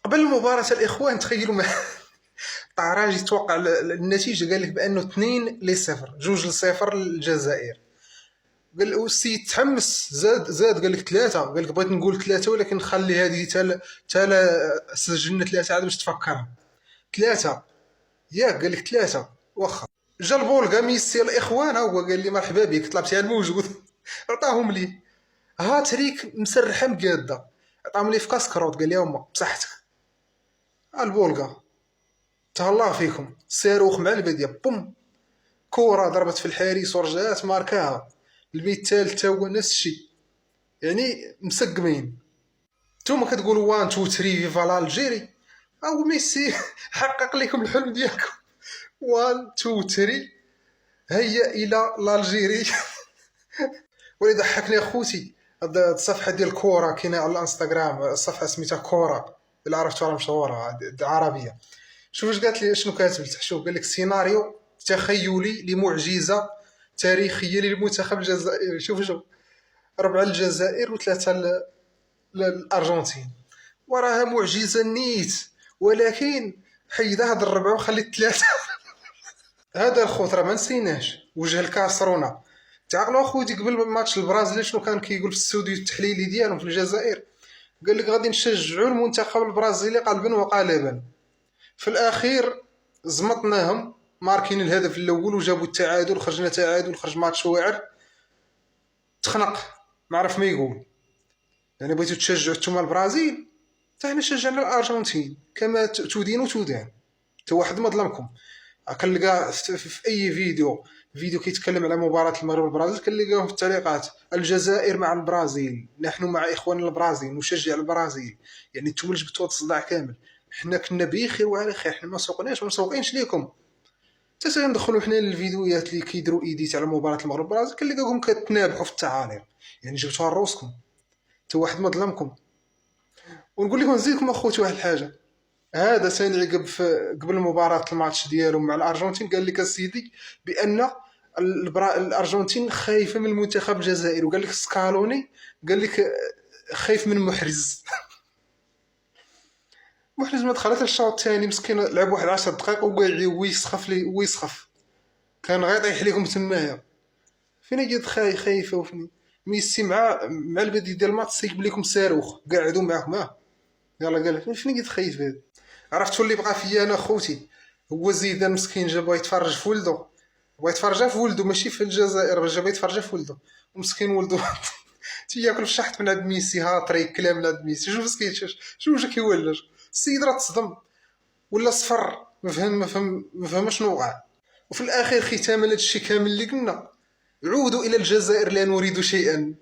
قبل المباراة الإخوان تخيلوا طعراجي توقع النتيجة، قال لك بأنه 2-0، 2-0 للجزائر. قال والسيد تحمس، زاد قال لك 3، قال لك بغيت نقول 3 ولكن نخلي هذه تا سجلنا 3 عاد باش تفكرها 3 ياك. قال لك 3 واخا. جا البولغا ميسي الإخوان، ها هو قال لي مرحبا بك، طلبت على الموجود عطاهم لي هاتريك مسرحة مقادة، عطاهم لي في كاسكروط، قال لي هما بصحتك. البولغا تهلا فيكم، صاروخ مع البديه بوم، كره ضربت في الحارس ورجعات ماركاها. البيت الثالث تا هو نفس الشيء، يعني مسقمين. نتوما كتقولوا 1 2 3 فيفا الجيري، او ميسي حقق لكم الحلم ديالكم. 1 2 3 هيا الى الجيري. ولي ضحكني اخوتي هاد الصفحه ديال كوره كاينه على الانستغرام، الصفحه سميتها كوره، الا عرفتوها راه مشهوره عربيه. شوف اش قالت لي، شنو كاتب لتحت، شوف قال لك سيناريو تخيلي لمعجزه تاريخيه للمنتخب الجزائري. شوف 4 للجزائر و3 للارجنتين، وراها معجزه نيت، ولكن حيد هاد الربع وخلي 3. هذا الخوت راه ما نسيناش وجه الكاسرونه. تعقلوا اخوتي قبل ماتش البرازيل شنو كان كيقول في الاستوديو التحليلي ديالهم في الجزائر؟ قال لك غادي نشجعوا المنتخب البرازيلي قلبا وقالبا. في الاخير زمطناهم، ماركين الهدف الاول وجابوا التعادل، خرجنا تعادل، خرج ماتش واعر. تخنق ما عرف ما يقول. يعني بغيتو تشجعوا نتوما البرازيل، حتى حنا شجعنا الارجنتين كما تدين تدان، حتى واحد ما ظلمكم. كنلقى في اي فيديو كيتكلم على مباراة المغرب والبرازيل كنلقاهم في التعليقات: الجزائر مع البرازيل، نحن مع اخوان البرازيل، نشجع البرازيل. يعني نتوما اللي جبتوا هذا الصداع كامل. حنا كنا بخير وعلى خير، حنا ما سوقناش وما مسوقينش ليكم. حتى ندخلوا حنا للفيديوهات اللي كيديروا ايديت على مباراة المغرب والبرازيل كنلقاكم كتنابحوا في التعاليق، يعني جبتوها لروسكم، حتى واحد ما ظلمكم. ونقول لكم نزيدكم اخوتي واحد الحاجه، هذا ثاني عقب قبل مباراة الماتش ديالهم مع الارجنتين قال لك السيدي بان الارجنتين خايفه من المنتخب الجزائري، وقال لك سكالوني قال لك خايف من محرز. محرز ما دخلت الشوط الثاني مسكين، لعب واحد 10 دقائق وقاعد ويسخف لي ويسخف، كان غيطيح لكم تمايا. فين جات خايفه وفين ميسي مع البدي ديال الماتش سيكب لكم صاروخ قاعدوا معكم. يلا قال فين جات خايف هذا. عرفتوا اللي بقى فيا انا خوتي؟ هو زيدان مسكين جا بغا يتفرج في ولدو، بغا يتفرج في ولدو ماشي في الجزائر، جا بغا يتفرج في ولدو، ومسكين ولدو تياكل في الشحط من عند ميسي، هاطري كلام من عند ميسي. شوف مسكين شوف جا كيولج السيد، راه تصدم ولا صفر، ما فهم شنو وقع. وفي الاخير ختاما هادشي كامل اللي قلنا، عودوا الى الجزائر لا نريد شيئا.